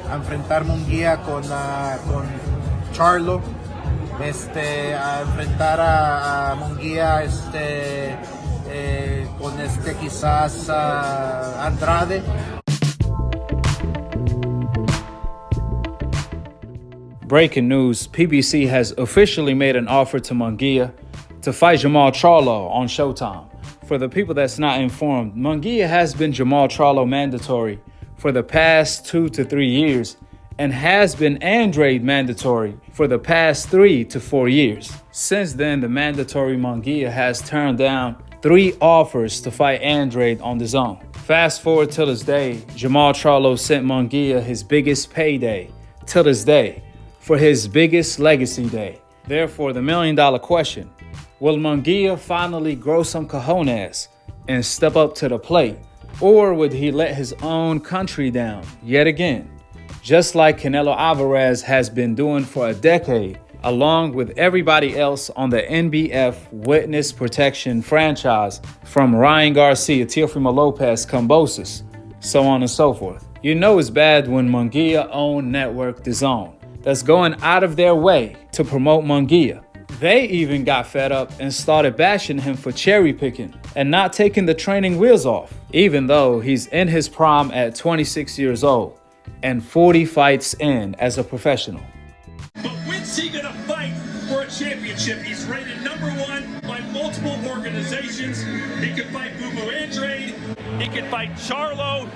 a enfrentar Munguía con Charlo, a enfrentar a Munguía con quizás Andrade. Breaking news, PBC has officially made an offer to Munguia to fight Jermall Charlo on Showtime. For the people that's not informed, Munguia has been Jermall Charlo mandatory for the past 2 to 3 years and has been Andrade mandatory for the past 3 to 4 years. Since then, the mandatory Munguia has turned down 3 offers to fight Andrade on the zone. Fast forward till this day, Jermall Charlo sent Munguia his biggest payday till this day for his biggest legacy day. Therefore, the $1 million question, will Munguia finally grow some cojones and step up to the plate? Or would he let his own country down yet again? Just like Canelo Alvarez has been doing for a decade, along with everybody else on the NBF Witness Protection franchise, from Ryan Garcia, Teofimo Lopez, Cambosis, so on and so forth. You know it's bad when Munguia-owned network DAZN that's going out of their way to promote Munguia. They even got fed up and started bashing him for cherry picking and not taking the training wheels off, even though he's in his prime at 26 years old and 40 fights in as a professional. But when's he gonna fight for a championship? He's rated #1 by multiple organizations. He could fight Boo Andrade. He could fight Charlo,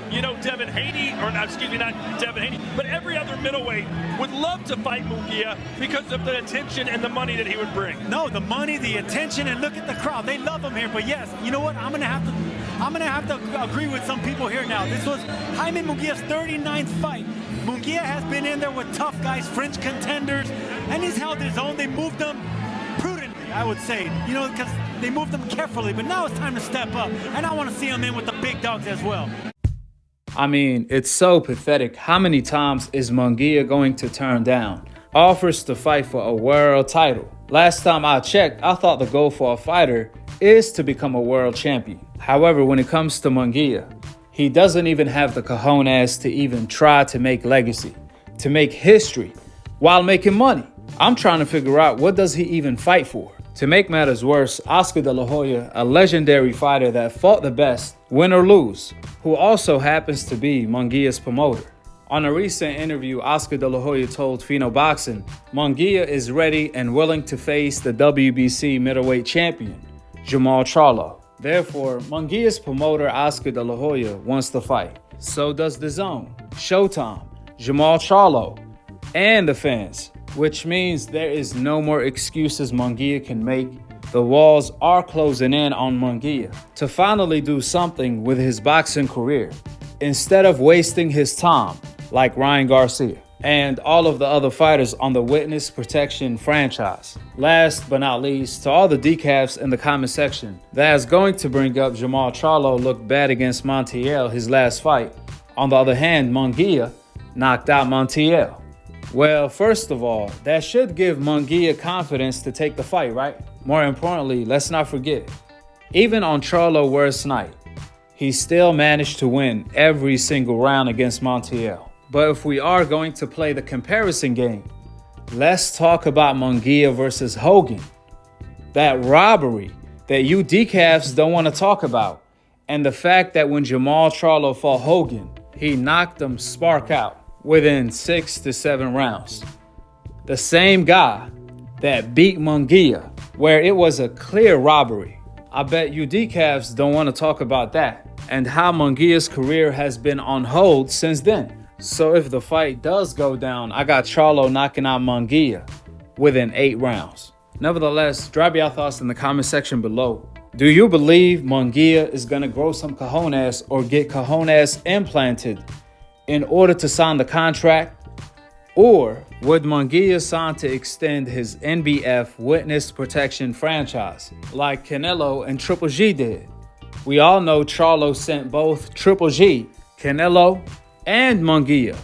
Devin Haney, not Devin Haney, but every other middleweight would love to fight Munguia because of the attention and the money that he would bring. No, the money, the attention, and look at the crowd. They love him here. But yes, you know what? I'm gonna have to agree with some people here now. This was Jaime Munguia's 39th fight. Munguia has been in there with tough guys, French contenders, and he's held his own. They moved him prudently, I would say, because they moved him carefully. But now it's time to step up, and I want to see him in with the big dogs as well. I mean, it's so pathetic. How many times is Munguia going to turn down offers to fight for a world title? Last time I checked, I thought the goal for a fighter is to become a world champion. However, when it comes to Munguia, he doesn't even have the cojones to even try to make legacy, to make history while making money. I'm trying to figure out, what does he even fight for? To make matters worse, Oscar Dela Hoya, a legendary fighter that fought the best, win or lose, who also happens to be Munguia's promoter. On a recent interview, Oscar De La Hoya told Fino Boxing, Munguia is ready and willing to face the WBC middleweight champion, Jermall Charlo. Therefore, Munguia's promoter, Oscar De La Hoya, wants to fight. So does DAZN, Showtime, Jermall Charlo, and the fans, which means there is no more excuses Munguia can make. The walls are closing in on Munguia to finally do something with his boxing career, instead of wasting his time like Ryan Garcia and all of the other fighters on the Witness Protection franchise. Last but not least, to all the decafs in the comment section that is going to bring up Jermall Charlo looked bad against Montiel his last fight. On the other hand, Munguia knocked out Montiel. Well, first of all, that should give Munguia confidence to take the fight, right? More importantly, let's not forget, even on Charlo's worst night, he still managed to win every single round against Montiel. But if we are going to play the comparison game, let's talk about Munguia versus Hogan. That robbery that you decafs don't want to talk about. And the fact that when Jermall Charlo fought Hogan, he knocked him spark out within 6 to 7 rounds. The same guy that beat Munguia, where it was a clear robbery. I bet you decafs don't want to talk about that and how Munguia's career has been on hold since then. So if the fight does go down, I got Charlo knocking out Munguia within 8 rounds. Nevertheless, drop your thoughts in the comment section below. Do you believe Munguia is going to grow some cojones or get cojones implanted in order to sign the contract? Or would Munguia sign to extend his NBF Witness Protection franchise like Canelo and Triple G did? We all know Charlo sent both Triple G, Canelo, and Munguia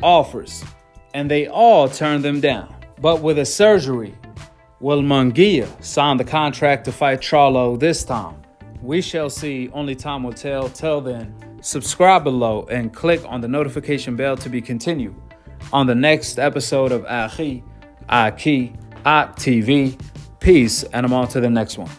offers, and they all turned them down. But with a surgery, will Munguia sign the contract to fight Charlo this time? We shall see. Only time will tell. Till then, subscribe below and click on the notification bell to be continued. on the next episode of Akhi, TV. Peace, and I'm on to the next one.